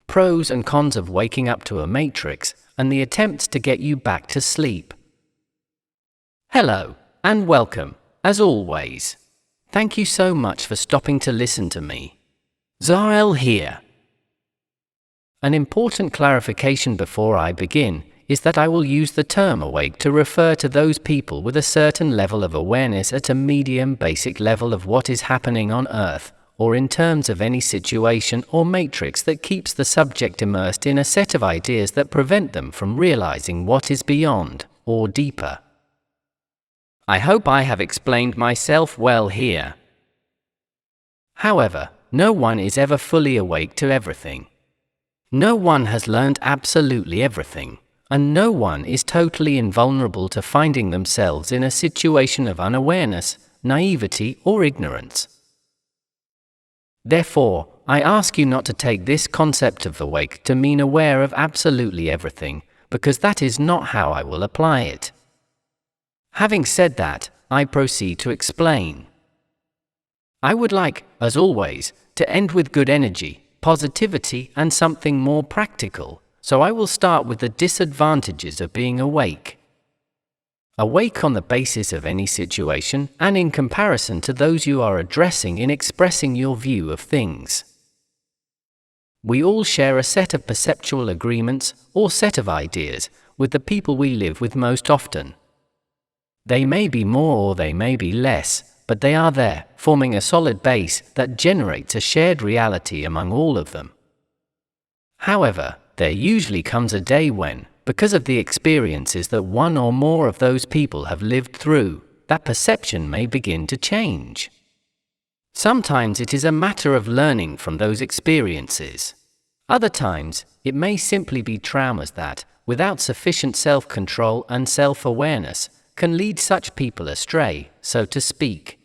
Pros and cons of waking up to a matrix, and the attempts to get you back to sleep. Hello, and welcome, as always. Thank you so much for stopping to listen to me. Za'el here. An important clarification before I begin is that I will use the term awake to refer to those people with a certain level of awareness at a medium basic level of what is happening on Earth, or in terms of any situation or matrix that keeps the subject immersed in a set of ideas that prevent them from realizing what is beyond, or deeper. I hope I have explained myself well here. However, no one is ever fully awake to everything. No one has learned absolutely everything, and no one is totally invulnerable to finding themselves in a situation of unawareness, naivety, or ignorance. Therefore, I ask you not to take this concept of awake to mean aware of absolutely everything, because that is not how I will apply it. Having said that, I proceed to explain. I would like, as always, to end with good energy, positivity, and something more practical, so I will start with the disadvantages of being awake. Awake on the basis of any situation and in comparison to those you are addressing in expressing your view of things. We all share a set of perceptual agreements or set of ideas with the people we live with most often. They may be more or they may be less, but they are there, forming a solid base that generates a shared reality among all of them. However, there usually comes a day when, because of the experiences that one or more of those people have lived through, that perception may begin to change. Sometimes it is a matter of learning from those experiences. Other times, it may simply be traumas that, without sufficient self-control and self-awareness, can lead such people astray, so to speak.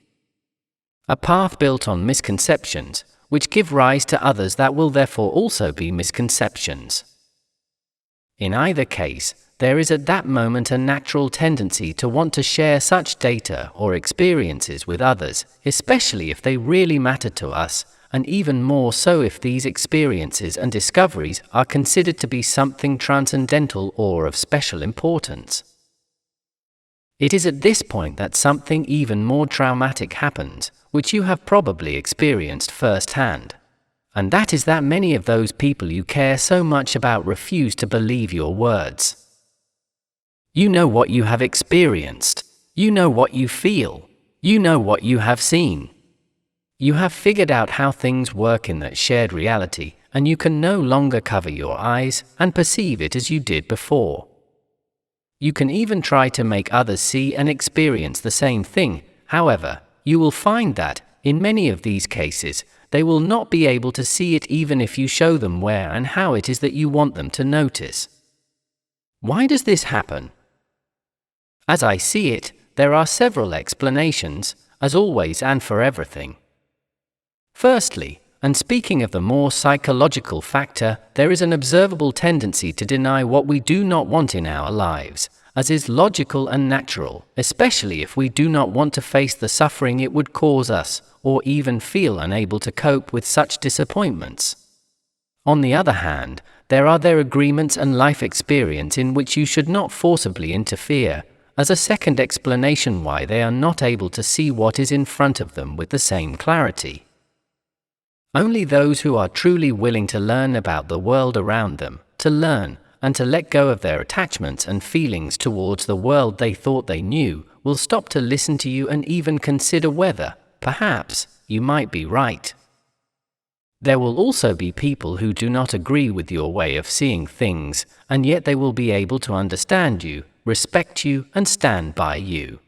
A path built on misconceptions, which give rise to others that will therefore also be misconceptions. In either case, there is at that moment a natural tendency to want to share such data or experiences with others, especially if they really matter to us, and even more so if these experiences and discoveries are considered to be something transcendental or of special importance. It is at this point that something even more traumatic happens, which you have probably experienced firsthand. And that is that many of those people you care so much about refuse to believe your words. You know what you have experienced. You know what you feel. You know what you have seen. You have figured out how things work in that shared reality, and you can no longer cover your eyes and perceive it as you did before. You can even try to make others see and experience the same thing. However, you will find that, in many of these cases, they will not be able to see it even if you show them where and how it is that you want them to notice. Why does this happen? As I see it, there are several explanations, as always and for everything. Firstly, and speaking of the more psychological factor, there is an observable tendency to deny what we do not want in our lives, as is logical and natural, especially if we do not want to face the suffering it would cause us, or even feel unable to cope with such disappointments. On the other hand, there are their agreements and life experience in which you should not forcibly interfere, as a second explanation why they are not able to see what is in front of them with the same clarity. Only those who are truly willing to learn about the world around them, to learn, and to let go of their attachments and feelings towards the world they thought they knew, will stop to listen to you and even consider whether, perhaps, you might be right. There will also be people who do not agree with your way of seeing things, and yet they will be able to understand you, respect you, and stand by you.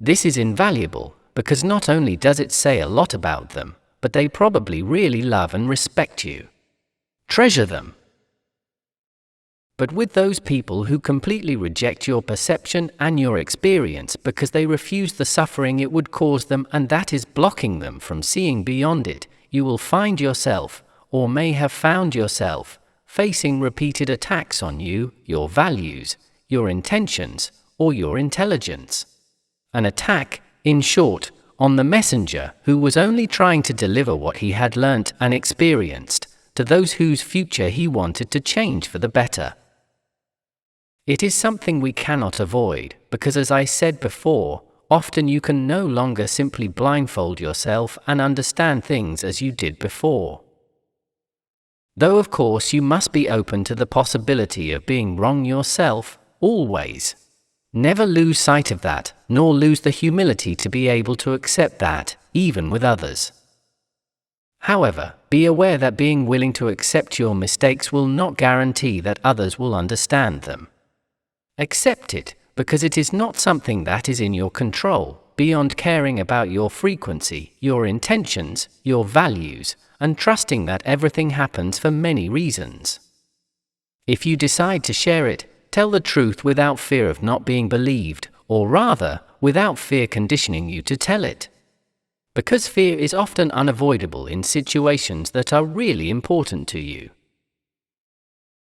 This is invaluable, because not only does it say a lot about them, but they probably really love and respect you. Treasure them. But with those people who completely reject your perception and your experience because they refuse the suffering it would cause them and that is blocking them from seeing beyond it, you will find yourself, or may have found yourself, facing repeated attacks on you, your values, your intentions, or your intelligence. An attack, in short, on the messenger who was only trying to deliver what he had learnt and experienced, to those whose future he wanted to change for the better. It is something we cannot avoid, because as I said before, often you can no longer simply blindfold yourself and understand things as you did before. Though of course you must be open to the possibility of being wrong yourself, always. Never lose sight of that, nor lose the humility to be able to accept that, even with others. However, be aware that being willing to accept your mistakes will not guarantee that others will understand them. Accept it, because it is not something that is in your control, beyond caring about your frequency, your intentions, your values, and trusting that everything happens for many reasons. If you decide to share it, tell the truth without fear of not being believed, or rather, without fear conditioning you to tell it. Because fear is often unavoidable in situations that are really important to you.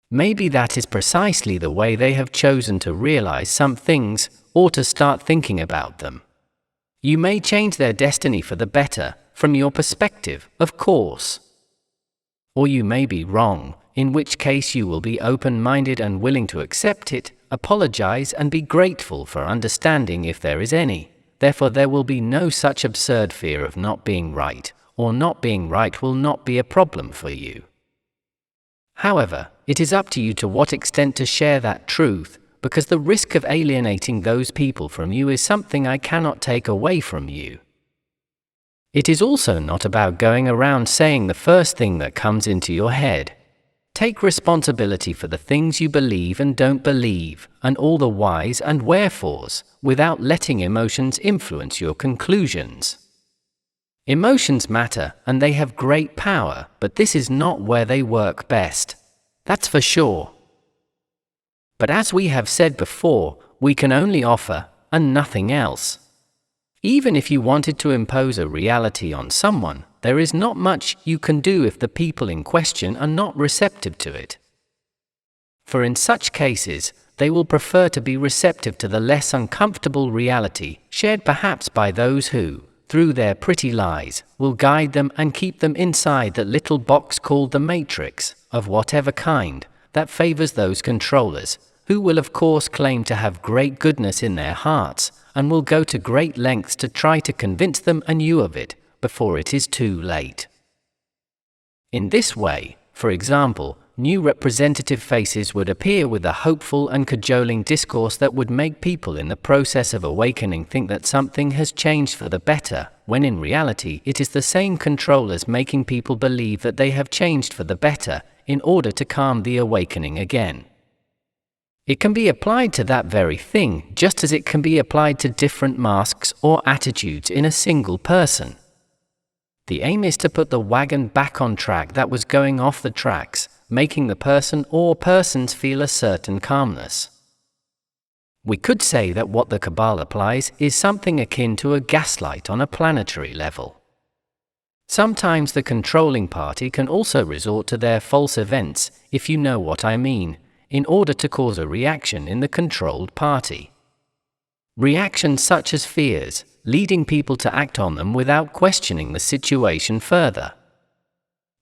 Maybe that is precisely the way they have chosen to realize some things, or to start thinking about them. You may change their destiny for the better, from your perspective, of course. Or you may be wrong, in which case you will be open-minded and willing to accept it, apologize and be grateful for understanding if there is any. Therefore there will be no such absurd fear of not being right, or not being right will not be a problem for you. However, it is up to you to what extent to share that truth, because the risk of alienating those people from you is something I cannot take away from you. It is also not about going around saying the first thing that comes into your head. Take responsibility for the things you believe and don't believe, and all the whys and wherefores, without letting emotions influence your conclusions. Emotions matter, and they have great power, but this is not where they work best. That's for sure. But as we have said before, we can only offer, and nothing else. Even if you wanted to impose a reality on someone, there is not much you can do if the people in question are not receptive to it. For in such cases, they will prefer to be receptive to the less uncomfortable reality, shared perhaps by those who, through their pretty lies, will guide them and keep them inside that little box called the matrix, of whatever kind, that favors those controllers, who will of course claim to have great goodness in their hearts, and will go to great lengths to try to convince them and you of it, before it is too late. In this way, for example, new representative faces would appear with a hopeful and cajoling discourse that would make people in the process of awakening think that something has changed for the better, when in reality it is the same controllers making people believe that they have changed for the better, in order to calm the awakening again. It can be applied to that very thing, just as it can be applied to different masks or attitudes in a single person. The aim is to put the wagon back on track that was going off the tracks, making the person or persons feel a certain calmness. We could say that what the Cabal applies is something akin to a gaslight on a planetary level. Sometimes the controlling party can also resort to their false events, if you know what I mean, in order to cause a reaction in the controlled party. Reactions such as fears, leading people to act on them without questioning the situation further.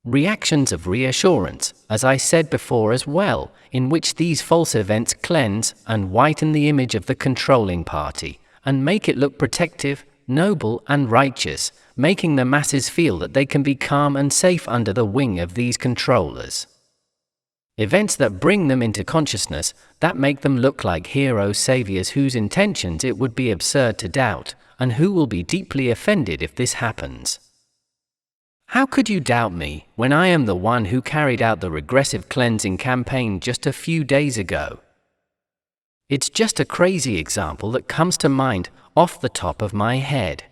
Reactions of reassurance, as I said before as well, in which these false events cleanse and whiten the image of the controlling party, and make it look protective, noble and righteous, making the masses feel that they can be calm and safe under the wing of these controllers. Events that bring them into consciousness, that make them look like hero saviors whose intentions it would be absurd to doubt, and who will be deeply offended if this happens. How could you doubt me, when I am the one who carried out the regressive cleansing campaign just a few days ago? It's just a crazy example that comes to mind, off the top of my head.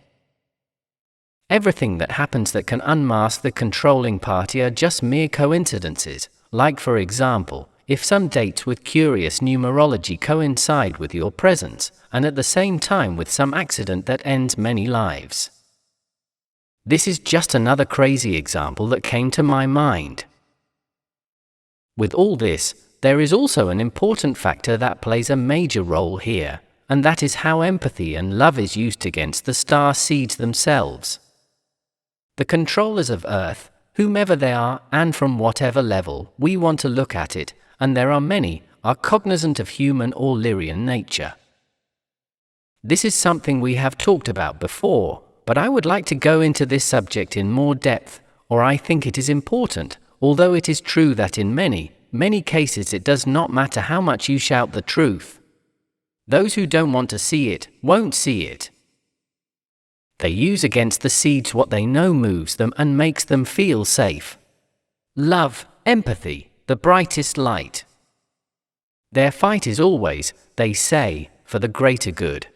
Everything that happens that can unmask the controlling party are just mere coincidences. Like for example, if some dates with curious numerology coincide with your presence, and at the same time with some accident that ends many lives. This is just another crazy example that came to my mind. With all this, there is also an important factor that plays a major role here, and that is how empathy and love is used against the star seeds themselves. The controllers of Earth, whomever they are and from whatever level we want to look at it, and there are many, are cognizant of human or Lyrian nature. This is something we have talked about before, but I would like to go into this subject in more depth, or I think it is important, although it is true that in many cases it does not matter how much you shout the truth. Those who don't want to see it, won't see it. They use against the seeds what they know moves them and makes them feel safe. Love, empathy, the brightest light. Their fight is always, they say, for the greater good.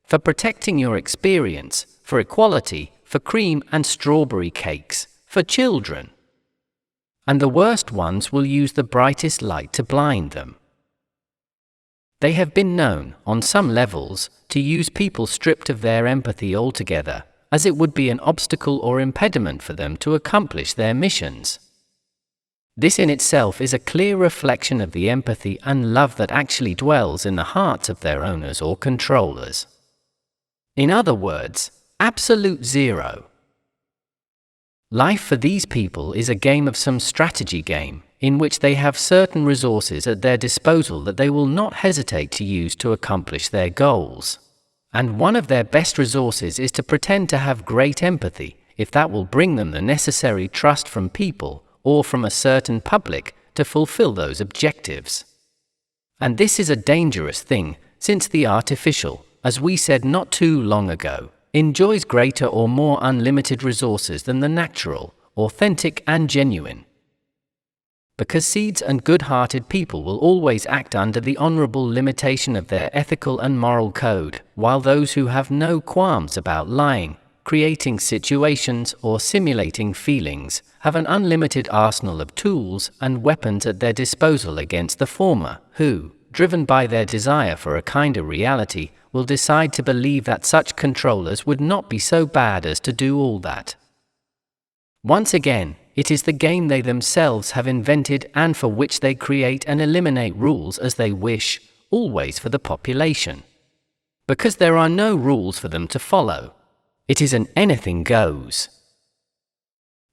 For protecting your experience, for equality, for cream and strawberry cakes, for children. And the worst ones will use the brightest light to blind them. They have been known, on some levels, to use people stripped of their empathy altogether, as it would be an obstacle or impediment for them to accomplish their missions. This in itself is a clear reflection of the empathy and love that actually dwells in the hearts of their owners or controllers. In other words, absolute zero. Life for these people is a game of some strategy game, in which they have certain resources at their disposal that they will not hesitate to use to accomplish their goals. And one of their best resources is to pretend to have great empathy, if that will bring them the necessary trust from people, or from a certain public, to fulfill those objectives. And this is a dangerous thing, since the artificial, as we said not too long ago, enjoys greater or more unlimited resources than the natural, authentic and genuine. Because seeds and good-hearted people will always act under the honorable limitation of their ethical and moral code, while those who have no qualms about lying, creating situations or simulating feelings, have an unlimited arsenal of tools and weapons at their disposal against the former, who, driven by their desire for a kinder reality, will decide to believe that such controllers would not be so bad as to do all that. Once again, it is the game they themselves have invented and for which they create and eliminate rules as they wish, always for the population. Because there are no rules for them to follow. It is an anything goes.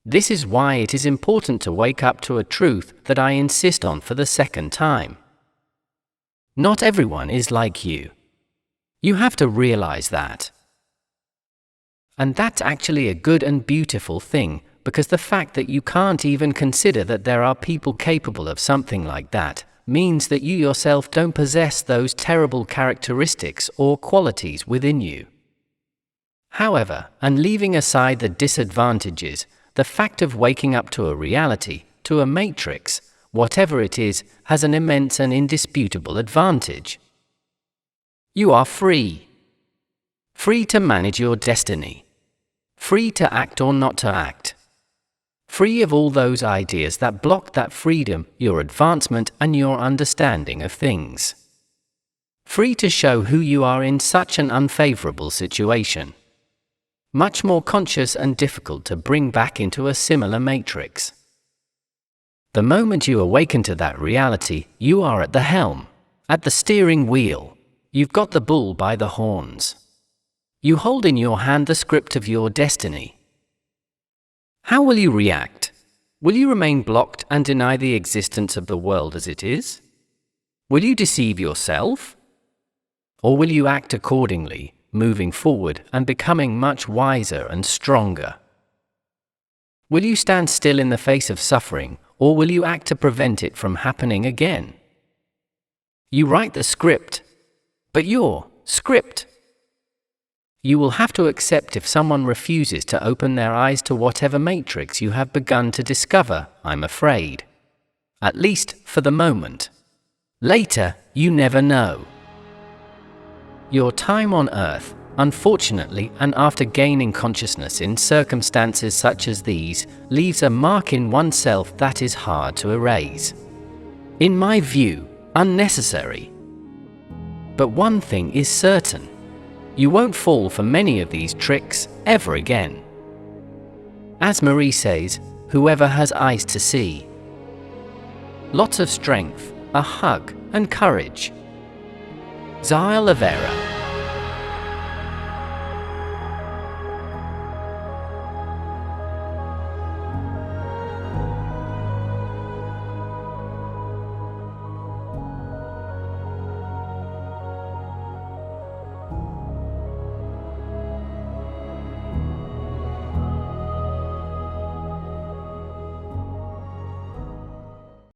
This is why it is important to wake up to a truth that I insist on for the second time. Not everyone is like you. You have to realize that. And that's actually a good and beautiful thing, because the fact that you can't even consider that there are people capable of something like that, means that you yourself don't possess those terrible characteristics or qualities within you. However, and leaving aside the disadvantages, the fact of waking up to a reality, to a matrix, whatever it is, has an immense and indisputable advantage. You are free. Free to manage your destiny. Free to act or not to act. Free of all those ideas that block that freedom, your advancement and your understanding of things. Free to show who you are in such an unfavorable situation. Much more conscious and difficult to bring back into a similar matrix. The moment you awaken to that reality, you are at the helm, at the steering wheel. You've got the bull by the horns. You hold in your hand the script of your destiny. How will you react? Will you remain blocked and deny the existence of the world as it is? Will you deceive yourself? Or will you act accordingly, moving forward and becoming much wiser and stronger? Will you stand still in the face of suffering, or will you act to prevent it from happening again? You write the script. But your script. You will have to accept if someone refuses to open their eyes to whatever matrix you have begun to discover, I'm afraid. At least, for the moment. Later, you never know. Your time on Earth, unfortunately, and after gaining consciousness in circumstances such as these, leaves a mark in oneself that is hard to erase. In my view, unnecessary. But one thing is certain. You won't fall for many of these tricks ever again. As Marie says, whoever has eyes to see. Lots of strength, a hug, and courage. Za'el.